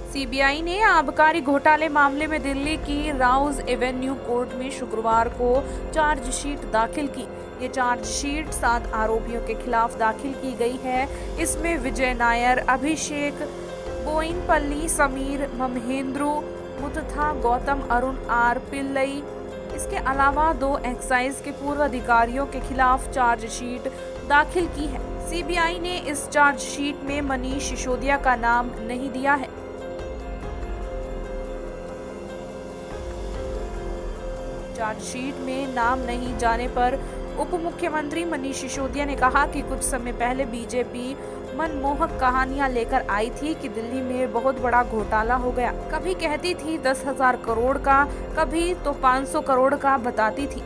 CBI ने आबकारी घोटाले मामले में दिल्ली की राउज एवेन्यू कोर्ट में शुक्रवार को चार्जशीट दाखिल की। ये चार्जशीट 7 आरोपियों के खिलाफ दाखिल की गई है। इसमें विजय नायर, अभिषेक बोइनपल्ली, समीर ममहेंद्रू मुथथा, गौतम अरुण आर पिल्लई, इसके अलावा 2 एक्साइज के पूर्व अधिकारियों के खिलाफ चार्जशीट दाखिल की है। सीबीआई ने इस चार्जशीट में मनीष सिसोदिया का नाम नहीं दिया है। चार्जशीट में नाम नहीं जाने पर उप मुख्यमंत्री मनीष सिसोदिया ने कहा कि कुछ समय पहले बीजेपी मनमोहक कहानियां लेकर आई थी कि दिल्ली में बहुत बड़ा घोटाला हो गया। कभी कहती थी 10,000 करोड़ का, कभी तो 500 करोड़ का बताती थी।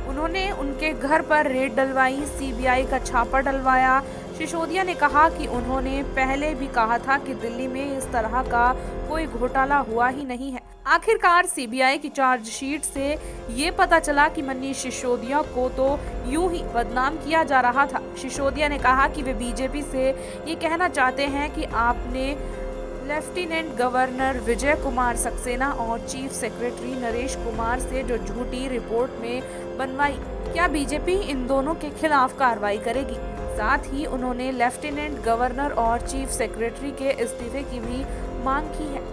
उन्होंने उनके घर पर रेड डलवाई, सीबीआई का छापा डलवाया। सिसोदिया ने कहा कि उन्होंने पहले भी कहा था कि दिल्ली में इस तरह का कोई घोटाला हुआ ही नहीं है। आखिरकार सीबीआई की चार्जशीट से ये पता चला कि मनीष सिसोदिया को तो यूं ही बदनाम किया जा रहा था। सिसोदिया ने कहा कि वे बीजेपी से ये कहना चाहते हैं कि आपने लेफ्टिनेंट गवर्नर विजय कुमार सक्सेना और चीफ सेक्रेटरी नरेश कुमार से जो झूठी रिपोर्ट में बनवाई, क्या बीजेपी इन दोनों के खिलाफ कार्रवाई करेगी? साथ ही उन्होंने लेफ्टिनेंट गवर्नर और चीफ सेक्रेटरी के इस्तीफे की भी मांग की है।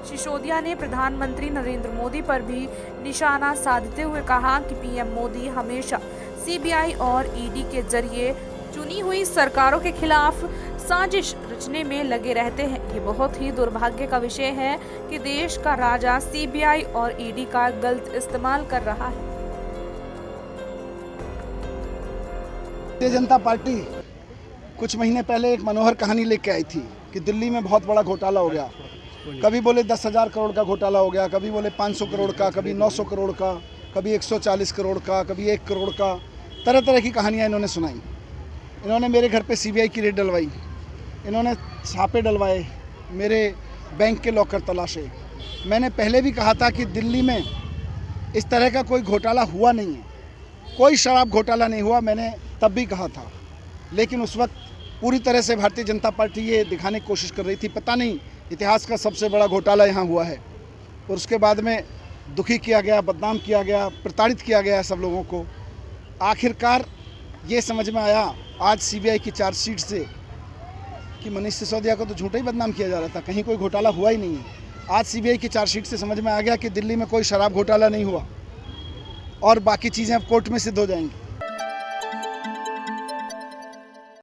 सिसोदिया ने प्रधानमंत्री नरेंद्र मोदी पर भी निशाना साधते हुए कहा कि पीएम मोदी हमेशा सीबीआई और ईडी के जरिए चुनी हुई सरकारों के खिलाफ साजिश रचने में लगे रहते हैं। ये बहुत ही दुर्भाग्य का विषय है कि देश का राजा सीबीआई और ईडी का गलत इस्तेमाल कर रहा है। भारतीय जनता पार्टी कुछ महीने पहले एक मनोहर कहानी लेके आई थी कि दिल्ली में बहुत बड़ा घोटाला हो गया। कभी बोले 10,000 करोड़ का घोटाला हो गया, कभी बोले 500 करोड़ का, कभी 900 करोड़ का, कभी 140 करोड़ का, कभी 1 करोड़ का। तरह तरह की कहानियां इन्होंने सुनाई। इन्होंने मेरे घर पे सीबीआई की रेड डलवाई, इन्होंने छापे डलवाए, मेरे बैंक के लॉकर तलाशे। मैंने पहले भी कहा था कि दिल्ली में इस तरह का कोई घोटाला हुआ नहीं है, कोई शराब घोटाला नहीं हुआ, मैंने तब भी कहा था। लेकिन उस वक्त पूरी तरह से भारतीय जनता पार्टी ये दिखाने की कोशिश कर रही थी, पता नहीं इतिहास का सबसे बड़ा घोटाला यहाँ हुआ है। और उसके बाद में दुखी किया गया, बदनाम किया गया, प्रताड़ित किया गया सब लोगों को। आखिरकार ये समझ में आया आज सीबीआई की चार्जशीट से कि मनीष सिसोदिया को तो झूठा ही बदनाम किया जा रहा था, कहीं कोई घोटाला हुआ ही नहीं है। आज सीबीआई की चार्जशीट से समझ में आ गया कि दिल्ली में कोई शराब घोटाला नहीं हुआ और बाकी चीज़ें अब कोर्ट में सिद्ध हो जाएंगी।